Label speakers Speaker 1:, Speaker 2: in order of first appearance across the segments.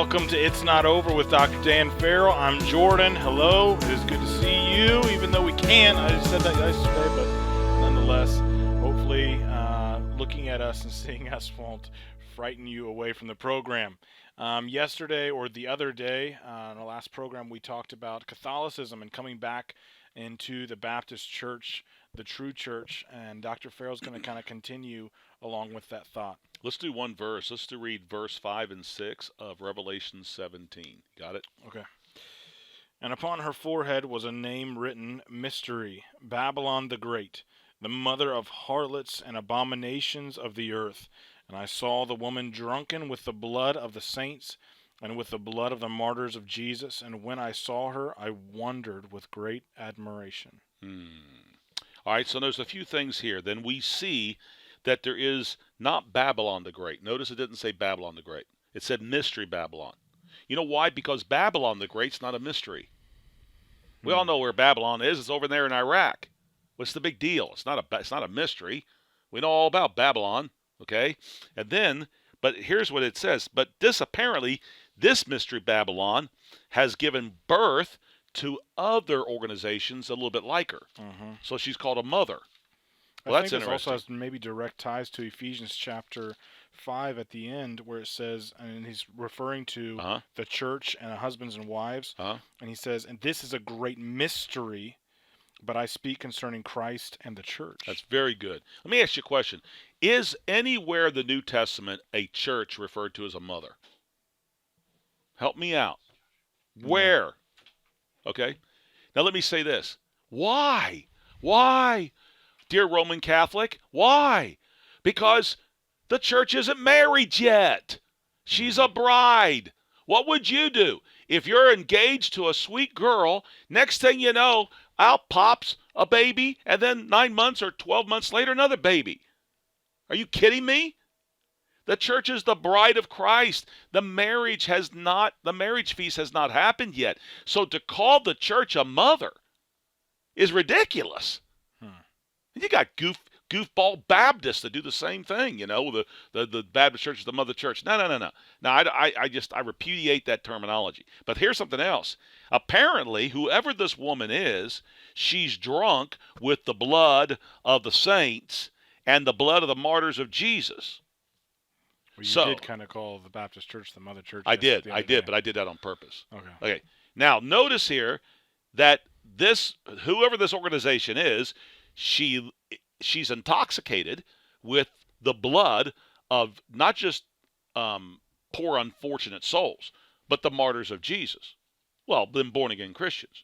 Speaker 1: Welcome to It's Not Over with Dr. Dan Farrell. I'm Jordan. Hello. It is good to see you, even though we can't. I just said that yesterday, but nonetheless, hopefully looking at us and seeing us won't frighten you away from the program. Yesterday or the other day, in our last program, we talked about Catholicism and coming back into the Baptist Church, the true church, and Dr. Farrell's going to kind of continue along with that thought.
Speaker 2: Let's do one verse. Let's read verse 5 and 6 of Revelation 17. Got it?
Speaker 1: Okay. And upon her forehead was a name written, Mystery, Babylon the Great, the mother of harlots and abominations of the earth. And I saw the woman drunken with the blood of the saints and with the blood of the martyrs of Jesus. And when I saw her, I wondered with great admiration.
Speaker 2: All right, so there's a few things here. Then we see that there is not Babylon the Great. Notice it didn't say Babylon the Great. It said Mystery Babylon. You know why? Because Babylon the Great's not a mystery. We all know where Babylon is. It's over there in Iraq. What's the big deal? It's not a mystery. We know all about Babylon, okay? And then, but here's what it says. But this Mystery Babylon has given birth to other organizations a little bit like her. So she's called a mother. Well,
Speaker 1: I
Speaker 2: that's
Speaker 1: think this
Speaker 2: interesting.
Speaker 1: also has maybe direct ties to Ephesians chapter 5 at the end, where it says, and he's referring to the church and husbands and wives, and he says, and this is a great mystery, but I speak concerning Christ and the church.
Speaker 2: That's very good. Let me ask you a question. Is anywhere in the New Testament a church referred to as a mother? Help me out. Where? Okay. Now let me say this. Why? Why? Dear Roman Catholic, why? Because the church isn't married yet. She's a bride. What would you do? If you're engaged to a sweet girl, next thing you know, out pops a baby, and then 9 months or 12 months later, another baby. Are you kidding me? The church is the bride of Christ. The marriage feast has not happened yet. So to call the church a mother is ridiculous. And you got goofball Baptists that do the same thing, the Baptist church is the mother church. No. No, I repudiate that terminology. But here's something else. Apparently, whoever this woman is, she's drunk with the blood of the saints and the blood of the martyrs of Jesus.
Speaker 1: Well, you did kind of call the Baptist church the mother church.
Speaker 2: I did, but I did that on purpose.
Speaker 1: Okay.
Speaker 2: Now, notice here that whoever this organization is, she's intoxicated with the blood of not just poor unfortunate souls, but the martyrs of Jesus. Well, them born-again Christians.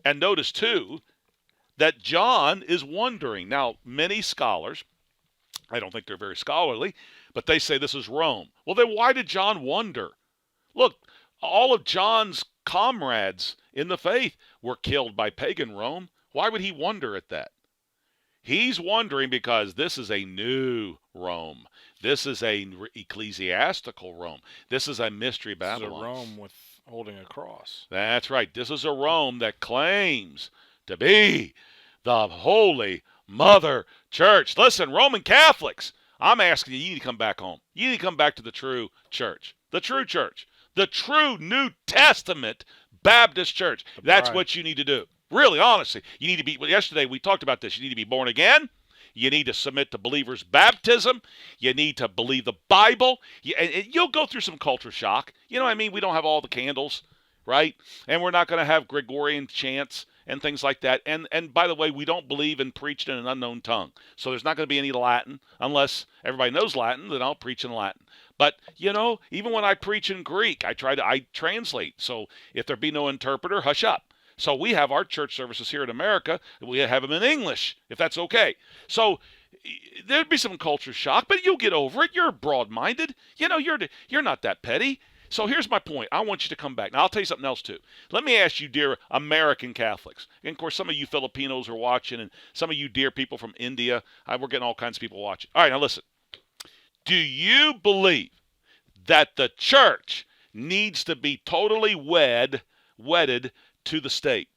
Speaker 2: And notice, too, that John is wondering. Now, many scholars, I don't think they're very scholarly, but they say this is Rome. Well, then why did John wonder? Look, all of John's comrades in the faith were killed by pagan Rome. Why would he wonder at that? He's wondering because this is a new Rome. This is a ecclesiastical Rome. This is a mystery Babylon.
Speaker 1: This is a Rome with holding a cross.
Speaker 2: That's right. This is a Rome that claims to be the Holy Mother Church. Listen, Roman Catholics, I'm asking you, you need to come back home. You need to come back to the true church. The true church. The true New Testament Baptist church. That's what you need to do. Really, honestly, you need to be, yesterday we talked about this, you need to be born again, you need to submit to believers' baptism, you need to believe the Bible, and you'll go through some culture shock. You know what I mean? We don't have all the candles, right? And we're not going to have Gregorian chants and things like that. And by the way, we don't believe in preached in an unknown tongue. So there's not going to be any Latin, unless everybody knows Latin, then I'll preach in Latin. But, even when I preach in Greek, I translate. So if there be no interpreter, hush up. So we have our church services here in America. We have them in English, if that's okay. So there'd be some culture shock, but you'll get over it. You're broad-minded. You're not that petty. So here's my point. I want you to come back. Now, I'll tell you something else, too. Let me ask you, dear American Catholics, and, of course, some of you Filipinos are watching, and some of you dear people from India. We're getting all kinds of people watching. All right, now listen. Do you believe that the church needs to be totally wedded to the state?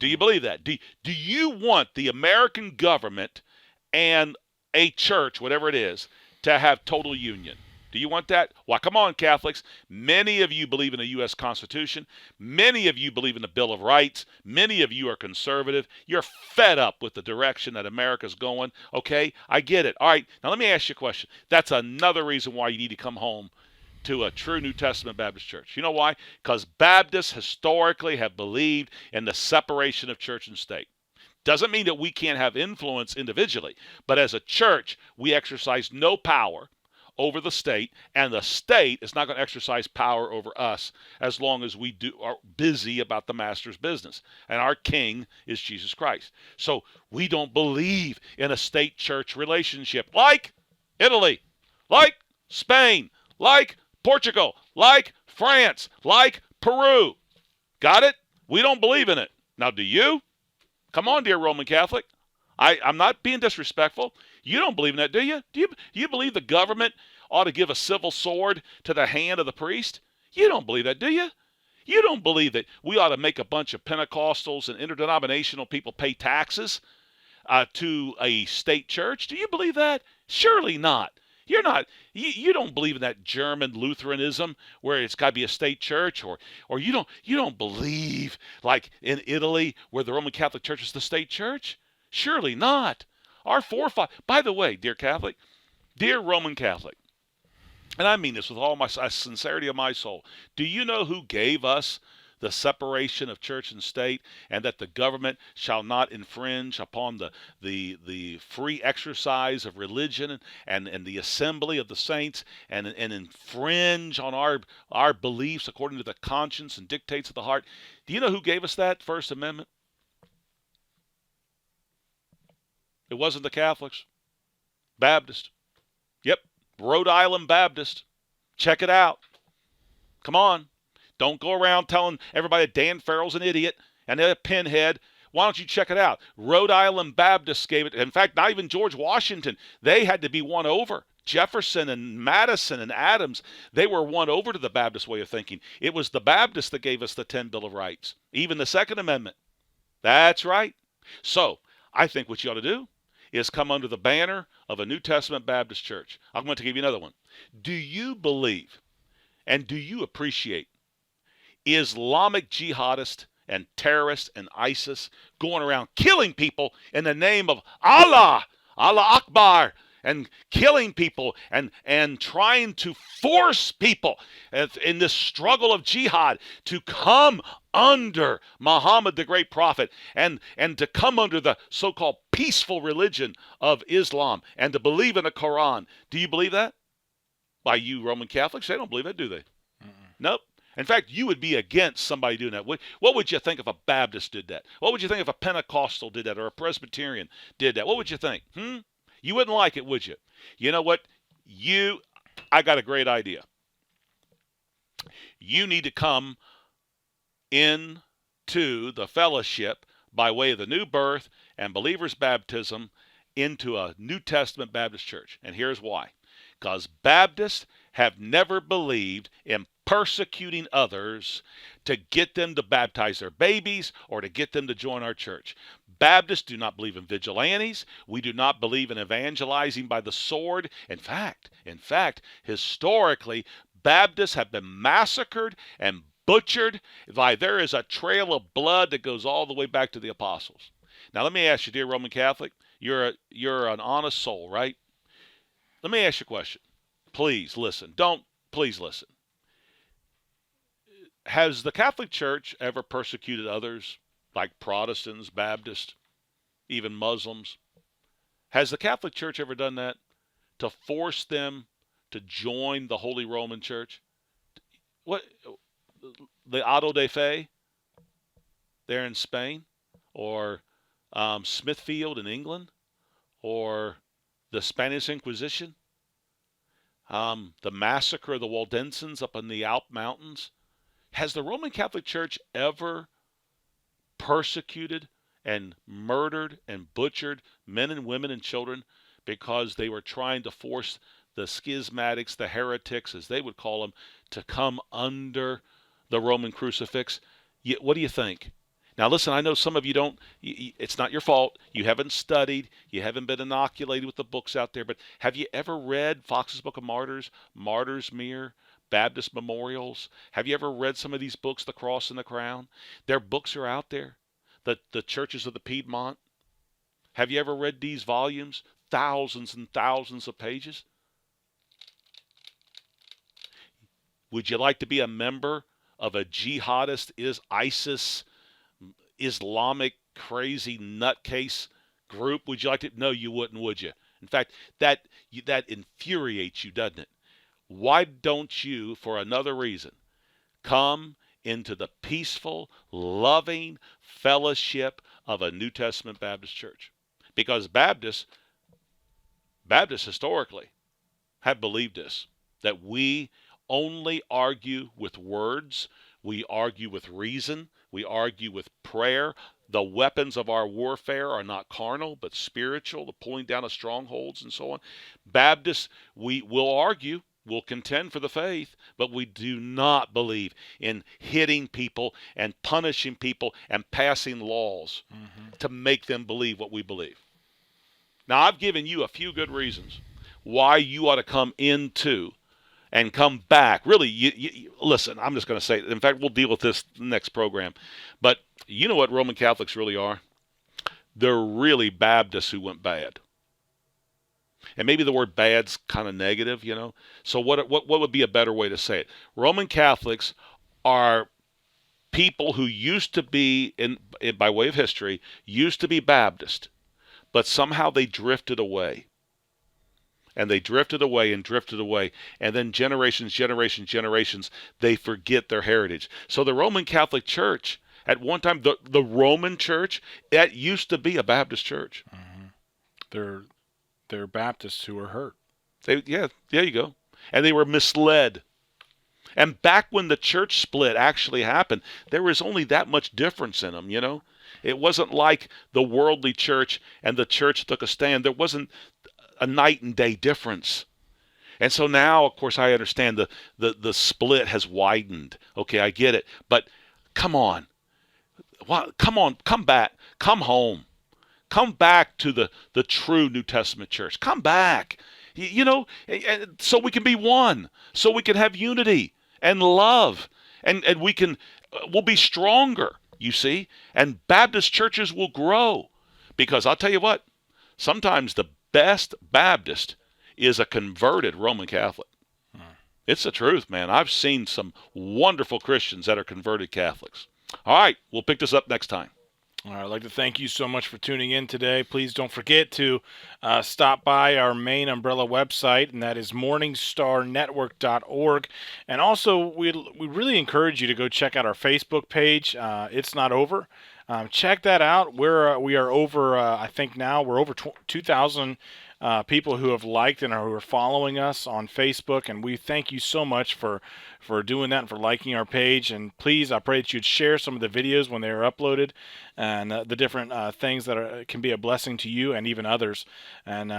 Speaker 2: Do you believe that? Do you want the American government and a church, whatever it is, to have total union? Do you want that? Why, come on, Catholics. Many of you believe in the U.S. Constitution. Many of you believe in the Bill of Rights. Many of you are conservative. You're fed up with the direction that America's going. Okay, I get it. All right, now let me ask you a question. That's another reason why you need to come home to a true New Testament Baptist church. You know why? Because Baptists historically have believed in the separation of church and state. Doesn't mean that we can't have influence individually, but as a church, we exercise no power over the state, and the state is not going to exercise power over us as long as we are busy about the master's business. And our king is Jesus Christ. So we don't believe in a state-church relationship like Italy, like Spain, like Portugal, like France, like Peru. Got it? We don't believe in it. Now, do you? Come on, dear Roman Catholic. I'm not being disrespectful. You don't believe in that, do you? Do you believe the government ought to give a civil sword to the hand of the priest? You don't believe that, do you? You don't believe that we ought to make a bunch of Pentecostals and interdenominational people pay taxes to a state church? Do you believe that? Surely not. You're not. You don't believe in that German Lutheranism where it's got to be a state church, or you don't believe like in Italy where the Roman Catholic Church is the state church? Surely not. Our forefathers. By the way, dear Catholic, dear Roman Catholic, and I mean this with all my sincerity of my soul, do you know who gave us the separation of church and state, and that the government shall not infringe upon the free exercise of religion and the assembly of the saints, and infringe on our beliefs according to the conscience and dictates of the heart? Do you know who gave us that First Amendment? It wasn't the Catholics. Baptist. Yep, Rhode Island Baptist. Check it out. Come on. Don't go around telling everybody that Dan Farrell's an idiot and they're a pinhead. Why don't you check it out? Rhode Island Baptists gave it. In fact, not even George Washington. They had to be won over. Jefferson and Madison and Adams, they were won over to the Baptist way of thinking. It was the Baptists that gave us the 10 Bill of Rights, even the Second Amendment. That's right. So I think what you ought to do is come under the banner of a New Testament Baptist church. I'm going to give you another one. Do you believe and do you appreciate Islamic jihadists and terrorists and ISIS going around killing people in the name of Allah, Allah Akbar, and killing people and trying to force people in this struggle of jihad to come under Muhammad the great prophet and to come under the so-called peaceful religion of Islam and to believe in the Quran? Do you believe that? By you Roman Catholics, they don't believe that, do they? Nope. In fact, you would be against somebody doing that. What would you think if a Baptist did that? What would you think if a Pentecostal did that or a Presbyterian did that? What would you think? You wouldn't like it, would you? You know what? I got a great idea. You need to come into the fellowship by way of the new birth and believer's baptism into a New Testament Baptist church. And here's why. Because Baptists have never believed in persecuting others to get them to baptize their babies or to get them to join our church. Baptists do not believe in vigilantes. We do not believe in evangelizing by the sword. In fact, historically, Baptists have been massacred and butchered. There is a trail of blood that goes all the way back to the apostles. Now, let me ask you, dear Roman Catholic, you're an honest soul, right? Let me ask you a question. Please listen. Please listen. Has the Catholic Church ever persecuted others, like Protestants, Baptists, even Muslims? Has the Catholic Church ever done that to force them to join the Holy Roman Church? What, the Auto de Fe there in Spain, or Smithfield in England, or the Spanish Inquisition, the massacre of the Waldenses up in the Alp Mountains? Has the Roman Catholic Church ever persecuted and murdered and butchered men and women and children because they were trying to force the schismatics, the heretics, as they would call them, to come under the Roman crucifix? What do you think? Now, listen, I know some of you don't, it's not your fault. You haven't studied. You haven't been inoculated with the books out there. But have you ever read Fox's Book of Martyrs, Martyr's Mirror, Baptist Memorials? Have you ever read some of these books, The Cross and the Crown? Their books are out there. The Churches of the Piedmont. Have you ever read these volumes? Thousands and thousands of pages. Would you like to be a member of a jihadist, ISIS, Islamic, crazy nutcase group? Would you like to? No, you wouldn't, would you? In fact, that infuriates you, doesn't it? Why don't you, for another reason, come into the peaceful, loving fellowship of a New Testament Baptist church? Because Baptists historically have believed this, that we only argue with words, we argue with reason, we argue with prayer. The weapons of our warfare are not carnal, but spiritual, the pulling down of strongholds and so on. Baptists, we will argue, we'll contend for the faith, but we do not believe in hitting people and punishing people and passing laws to make them believe what we believe. Now, I've given you a few good reasons why you ought to come into and come back. Really, you listen, I'm just going to say, in fact, we'll deal with this next program. But you know what Roman Catholics really are? They're really Baptists who went bad. And maybe the word bad's kind of negative, you know. So what would be a better way to say it? Roman Catholics are people who used to be, by way of history, used to be Baptist, but somehow they drifted away. And they drifted away and drifted away. And then generations, they forget their heritage. So the Roman Catholic Church, at one time, the Roman Church, that used to be a Baptist church.
Speaker 1: They're Baptists who were hurt.
Speaker 2: Yeah, there you go. And they were misled. And back when the church split actually happened, there was only that much difference in them, you know. It wasn't like the worldly church and the church took a stand. There wasn't a night and day difference. And so now, of course, I understand the split has widened. Okay, I get it. But come on. Come back. Come home. Come back to the true New Testament church. Come back. You know, so we can be one. So we can have unity and love. And we'll be stronger, you see. And Baptist churches will grow. Because I'll tell you what, sometimes the best Baptist is a converted Roman Catholic. It's the truth, man. I've seen some wonderful Christians that are converted Catholics. All right, we'll pick this up next time.
Speaker 1: All right, I'd like to thank you so much for tuning in today. Please don't forget to stop by our main umbrella website, and that is morningstarnetwork.org. And also, we really encourage you to go check out our Facebook page. It's Not Over. Check that out. We are over, I think now we're over 2,000 people who have liked and who are following us on Facebook, and we thank you so much for doing that and for liking our page. And please, I pray that you'd share some of the videos when they are uploaded, and the different things that can be a blessing to you and even others. And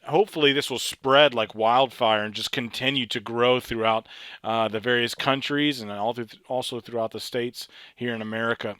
Speaker 1: hopefully this will spread like wildfire and just continue to grow throughout the various countries and also throughout the states here in America.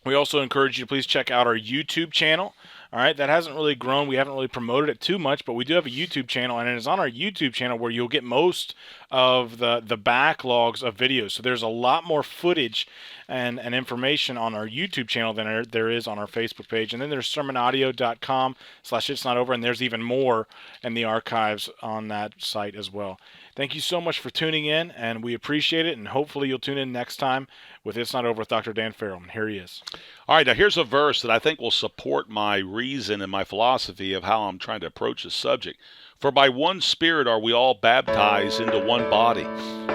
Speaker 1: We also encourage you to please check out our YouTube channel. All right, that hasn't really grown. We haven't really promoted it too much, but we do have a YouTube channel, and it is on our YouTube channel where you'll get most of the backlogs of videos. So there's a lot more footage and information on our YouTube channel than there is on our Facebook page. And then there's sermonaudio.com/itsnotover, and there's even more in the archives on that site as well. Thank you so much for tuning in, and we appreciate it, and hopefully you'll tune in next time with It's Not Over with Dr. Dan Farrell. And here he is.
Speaker 2: All right, now here's a verse that I think will support my reason and my philosophy of how I'm trying to approach this subject. For by one Spirit are we all baptized into one body,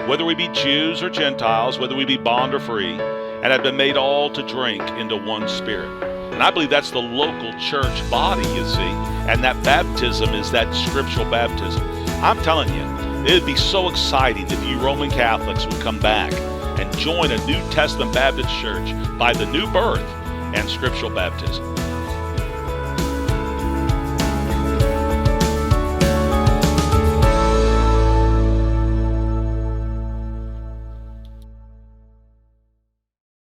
Speaker 2: whether we be Jews or Gentiles, whether we be bond or free, and have been made all to drink into one Spirit. And I believe that's the local church body, you see, and that baptism is that scriptural baptism. I'm telling you, it would be so exciting if you Roman Catholics would come back and join a New Testament Baptist church by the new birth and scriptural baptism.